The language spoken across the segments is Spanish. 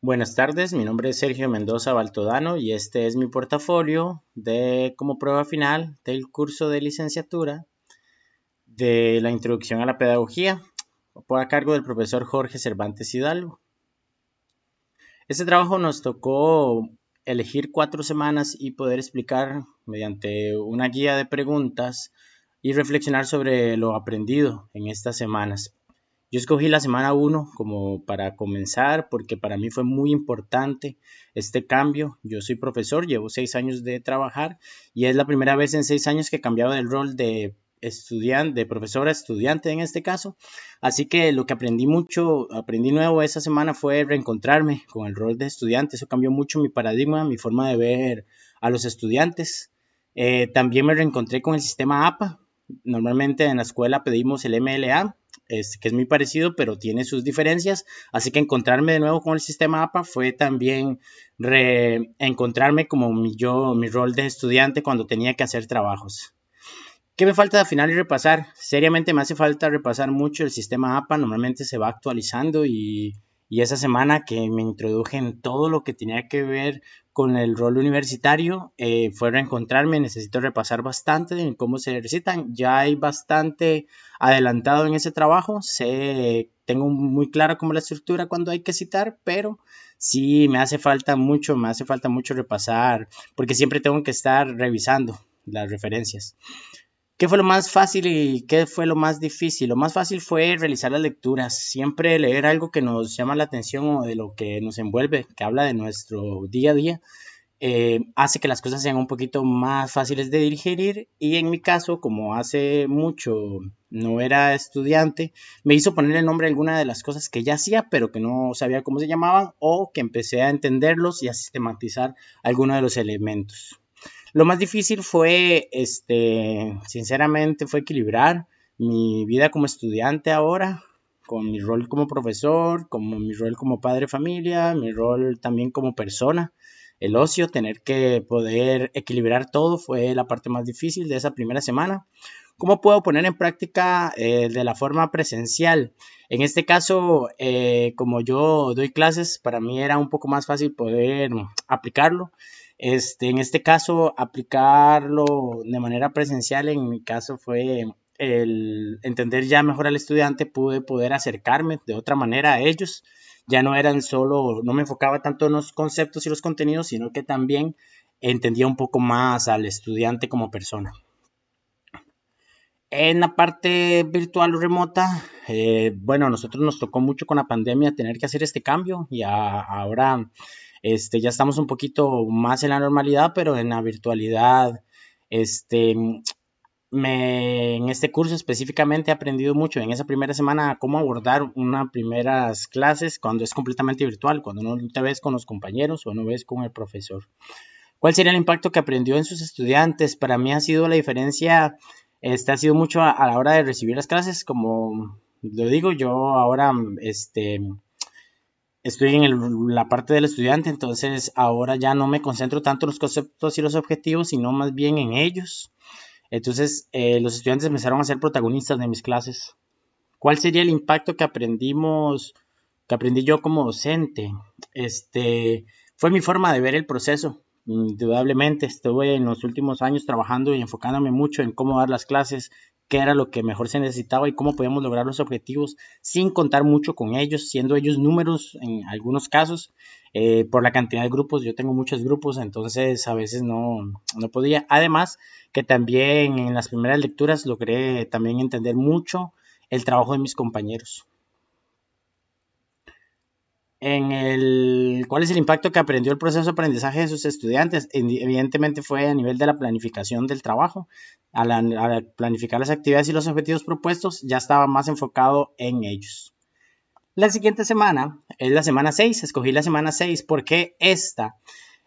Buenas tardes, mi nombre es Sergio Mendoza Baltodano y este es mi portafolio de como prueba final del curso de licenciatura de la Introducción a la Pedagogía por a cargo del profesor Jorge Cervantes Hidalgo. Este trabajo nos tocó elegir 4 semanas y poder explicar mediante una guía de preguntas y reflexionar sobre lo aprendido en estas semanas. Yo escogí la semana 1 como para comenzar porque para mí fue muy importante este cambio. Yo soy profesor, llevo 6 años de trabajar y es la primera vez en 6 años que he cambiado del rol de estudiante, de profesor a estudiante en este caso. Así que lo que aprendí nuevo esa semana fue reencontrarme con el rol de estudiante. Eso cambió mucho mi paradigma, mi forma de ver a los estudiantes. También me reencontré con el sistema APA. Normalmente en la escuela pedimos el MLA, que es muy parecido, pero tiene sus diferencias. Así que encontrarme de nuevo con el sistema APA fue también reencontrarme como mi rol de estudiante cuando tenía que hacer trabajos. ¿Qué me falta de afinar y repasar? Seriamente me hace falta repasar mucho el sistema APA, normalmente se va actualizando y esa semana que me introduje en todo lo que tenía que ver con el rol universitario, fue reencontrarme, necesito repasar bastante en cómo se ejercitan, ya hay bastante adelantado en ese trabajo, tengo muy clara cómo la estructura cuando hay que citar, pero sí me hace falta mucho repasar, porque siempre tengo que estar revisando las referencias. ¿Qué fue lo más fácil y qué fue lo más difícil? Lo más fácil fue realizar las lecturas, siempre leer algo que nos llama la atención o de lo que nos envuelve, que habla de nuestro día a día, hace que las cosas sean un poquito más fáciles de digerir y en mi caso, como hace mucho no era estudiante, me hizo poner el nombre a alguna de las cosas que ya hacía, pero que no sabía cómo se llamaban o que empecé a entenderlos y a sistematizar algunos de los elementos. Lo más difícil fue, sinceramente, fue equilibrar mi vida como estudiante ahora con mi rol como profesor, como mi rol como padre de familia, mi rol también como persona. El ocio, tener que poder equilibrar todo fue la parte más difícil de esa primera semana. ¿Cómo puedo poner en práctica de la forma presencial? En este caso, como yo doy clases, para mí era un poco más fácil poder aplicarlo. En este caso, aplicarlo de manera presencial, en mi caso fue el entender ya mejor al estudiante, pude poder acercarme de otra manera a ellos. Ya no eran solo, no me enfocaba tanto en los conceptos y los contenidos, sino que también entendía un poco más al estudiante como persona. En la parte virtual o remota, bueno, a nosotros nos tocó mucho con la pandemia tener que hacer este cambio y ahora ya estamos un poquito más en la normalidad, pero en la virtualidad, este, en este curso específicamente he aprendido mucho en esa primera semana cómo abordar unas primeras clases cuando es completamente virtual, cuando no te ves con los compañeros o no ves con el profesor. ¿Cuál sería el impacto que aprendió en sus estudiantes? Para mí ha sido la diferencia, ha sido mucho a la hora de recibir las clases, como lo digo, yo ahora estoy en la parte del estudiante, entonces ahora ya no me concentro tanto en los conceptos y los objetivos, sino más bien en ellos. Entonces los estudiantes empezaron a ser protagonistas de mis clases. ¿Cuál sería el impacto que aprendí yo como docente? Fue mi forma de ver el proceso. Indudablemente estuve en los últimos años trabajando y enfocándome mucho en cómo dar las clases, qué era lo que mejor se necesitaba y cómo podíamos lograr los objetivos sin contar mucho con ellos, siendo ellos números en algunos casos, por la cantidad de grupos. Yo tengo muchos grupos, entonces a veces no podía. Además, que también en las primeras lecturas logré también entender mucho el trabajo de mis compañeros. ¿Cuál es el impacto que aprendió el proceso de aprendizaje de sus estudiantes? Evidentemente fue a nivel de la planificación del trabajo. Al planificar las actividades y los objetivos propuestos, ya estaba más enfocado en ellos. La siguiente semana es la semana 6. Escogí la semana 6 porque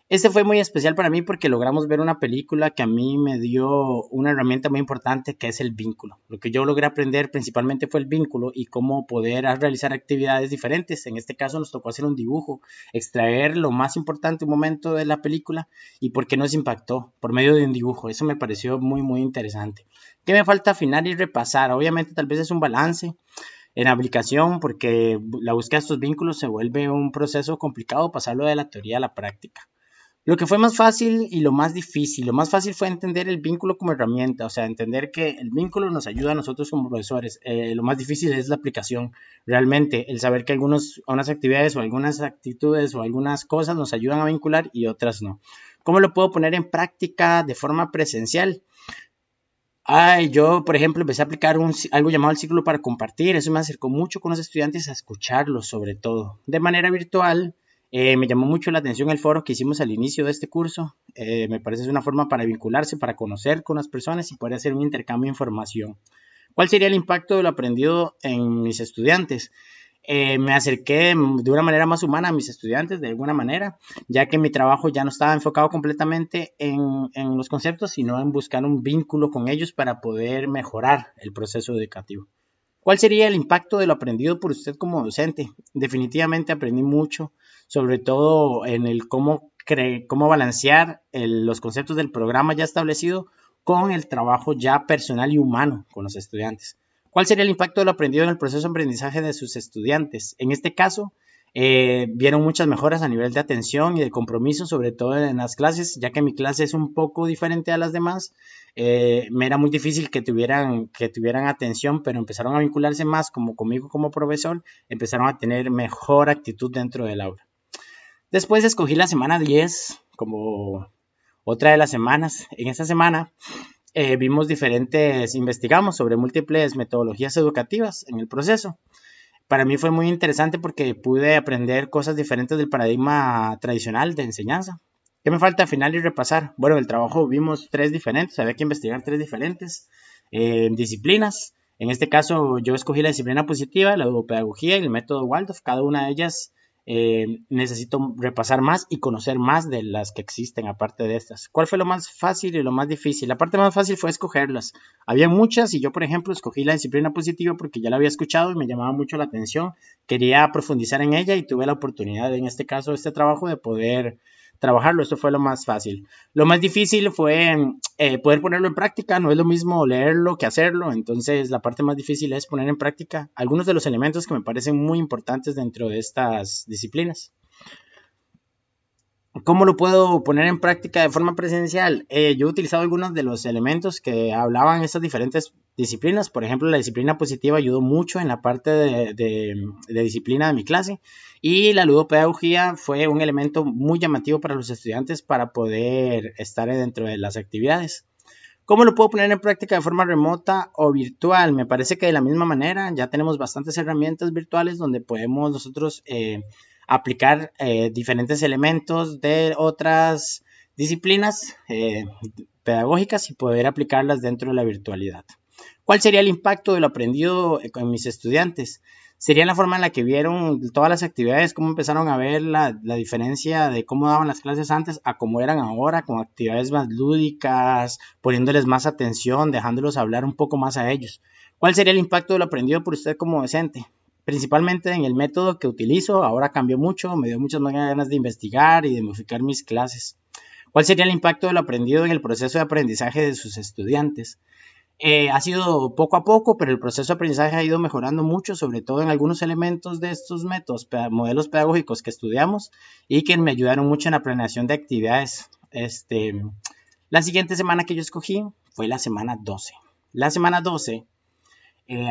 este fue muy especial para mí porque logramos ver una película que a mí me dio una herramienta muy importante que es el vínculo. Lo que yo logré aprender principalmente fue el vínculo y cómo poder realizar actividades diferentes. En este caso nos tocó hacer un dibujo, extraer lo más importante un momento de la película y por qué nos impactó por medio de un dibujo. Eso me pareció muy interesante. ¿Qué me falta afinar y repasar? Obviamente tal vez es un balance. en aplicación, porque la búsqueda de estos vínculos se vuelve un proceso complicado pasarlo de la teoría a la práctica. Lo que fue más fácil y lo más difícil. Lo más fácil fue entender el vínculo como herramienta, o sea, entender que el vínculo nos ayuda a nosotros como profesores. Lo más difícil es la aplicación. Realmente, el saber que unas actividades o algunas actitudes o algunas cosas nos ayudan a vincular y otras no. ¿Cómo lo puedo poner en práctica de forma presencial? Yo, por ejemplo, empecé a aplicar algo llamado el círculo para compartir. Eso me acercó mucho con los estudiantes a escucharlos, sobre todo. De manera virtual, me llamó mucho la atención el foro que hicimos al inicio de este curso. Me parece es una forma para vincularse, para conocer con las personas y poder hacer un intercambio de información. ¿Cuál sería el impacto de lo aprendido en mis estudiantes? Me acerqué de una manera más humana a mis estudiantes, de alguna manera, ya que mi trabajo ya no estaba enfocado completamente en los conceptos, sino en buscar un vínculo con ellos para poder mejorar el proceso educativo. ¿Cuál sería el impacto de lo aprendido por usted como docente? Definitivamente aprendí mucho, sobre todo en el cómo balancear los conceptos del programa ya establecido con el trabajo ya personal y humano con los estudiantes. ¿Cuál sería el impacto de lo aprendido en el proceso de aprendizaje de sus estudiantes? En este caso, vieron muchas mejoras a nivel de atención y de compromiso, sobre todo en las clases, ya que mi clase es un poco diferente a las demás. Me era muy difícil que tuvieran atención, pero empezaron a vincularse más como conmigo como profesor, empezaron a tener mejor actitud dentro del aula. Después escogí la semana 10 como otra de las semanas. En esta semana investigamos sobre múltiples metodologías educativas en el proceso. Para mí fue muy interesante porque pude aprender cosas diferentes del paradigma tradicional de enseñanza. ¿Qué me falta afinar y repasar? Bueno, el trabajo vimos 3 diferentes, había que investigar 3 diferentes disciplinas. En este caso yo escogí la disciplina positiva, la ludopedagogía y el método Waldorf. Cada una de ellas necesito repasar más y conocer más de las que existen aparte de estas. ¿Cuál fue lo más fácil y lo más difícil? La parte más fácil fue escogerlas. Había muchas y yo, por ejemplo, escogí la disciplina positiva porque ya la había escuchado y me llamaba mucho la atención. Quería profundizar en ella y tuve la oportunidad, en este caso, este trabajo, de poder trabajarlo. Esto fue lo más fácil. Lo más difícil fue poder ponerlo en práctica. No es lo mismo leerlo que hacerlo. Entonces, la parte más difícil es poner en práctica algunos de los elementos que me parecen muy importantes dentro de estas disciplinas. ¿Cómo lo puedo poner en práctica de forma presencial? Yo he utilizado algunos de los elementos que hablaban estas diferentes disciplinas. Por ejemplo, la disciplina positiva ayudó mucho en la parte de disciplina de mi clase, y la ludopedagogía fue un elemento muy llamativo para los estudiantes para poder estar dentro de las actividades. ¿Cómo lo puedo poner en práctica de forma remota o virtual? Me parece que de la misma manera ya tenemos bastantes herramientas virtuales donde podemos nosotros aplicar diferentes elementos de otras disciplinas pedagógicas y poder aplicarlas dentro de la virtualidad. ¿Cuál sería el impacto de lo aprendido con mis estudiantes? Sería la forma en la que vieron todas las actividades, cómo empezaron a ver la diferencia de cómo daban las clases antes a cómo eran ahora, con actividades más lúdicas, poniéndoles más atención, dejándolos hablar un poco más a ellos. ¿Cuál sería el impacto de lo aprendido por usted como docente? Principalmente en el método que utilizo, ahora cambió mucho, me dio muchas más ganas de investigar y de modificar mis clases. ¿Cuál sería el impacto de lo aprendido en el proceso de aprendizaje de sus estudiantes? Ha sido poco a poco, pero el proceso de aprendizaje ha ido mejorando mucho, sobre todo en algunos elementos de estos modelos pedagógicos que estudiamos y que me ayudaron mucho en la planeación de actividades. La siguiente semana que yo escogí fue la semana 12. La semana 12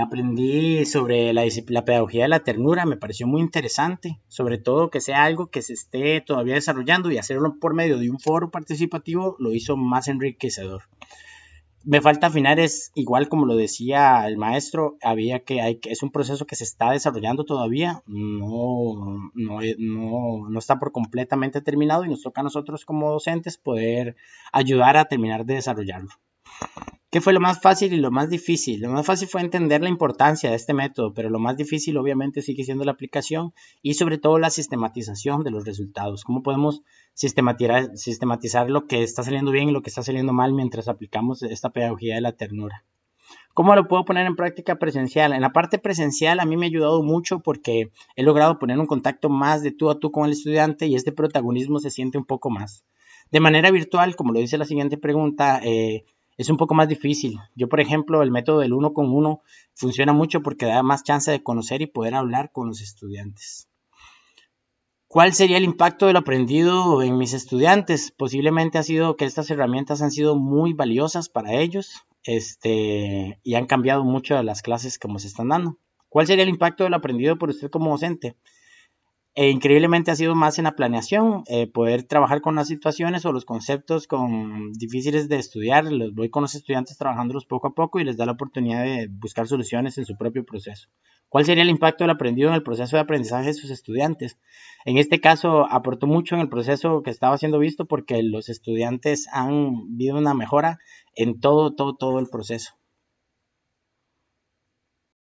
aprendí sobre la pedagogía de la ternura. Me pareció muy interesante, sobre todo que sea algo que se esté todavía desarrollando, y hacerlo por medio de un foro participativo lo hizo más enriquecedor. Me falta afinar, es igual como lo decía el maestro, es un proceso que se está desarrollando todavía, no está por completamente terminado, y nos toca a nosotros como docentes poder ayudar a terminar de desarrollarlo. ¿Qué fue lo más fácil y lo más difícil? Lo más fácil fue entender la importancia de este método, pero lo más difícil obviamente sigue siendo la aplicación y sobre todo la sistematización de los resultados. ¿Cómo podemos sistematizar lo que está saliendo bien y lo que está saliendo mal mientras aplicamos esta pedagogía de la ternura? ¿Cómo lo puedo poner en práctica presencial? En la parte presencial a mí me ha ayudado mucho porque he logrado poner un contacto más de tú a tú con el estudiante, y este protagonismo se siente un poco más. De manera virtual, como lo dice la siguiente pregunta, es un poco más difícil. Yo, por ejemplo, el método del uno con uno funciona mucho porque da más chance de conocer y poder hablar con los estudiantes. ¿Cuál sería el impacto de lo aprendido en mis estudiantes? Posiblemente ha sido que estas herramientas han sido muy valiosas para ellos, y han cambiado mucho de las clases como se están dando. ¿Cuál sería el impacto de lo aprendido por usted como docente? Increíblemente ha sido más en la planeación, poder trabajar con las situaciones o los conceptos difíciles de estudiar, los voy con los estudiantes trabajándolos poco a poco y les da la oportunidad de buscar soluciones en su propio proceso. ¿Cuál sería el impacto del aprendido en el proceso de aprendizaje de sus estudiantes? En este caso aportó mucho en el proceso que estaba siendo visto porque los estudiantes han visto una mejora en todo el proceso.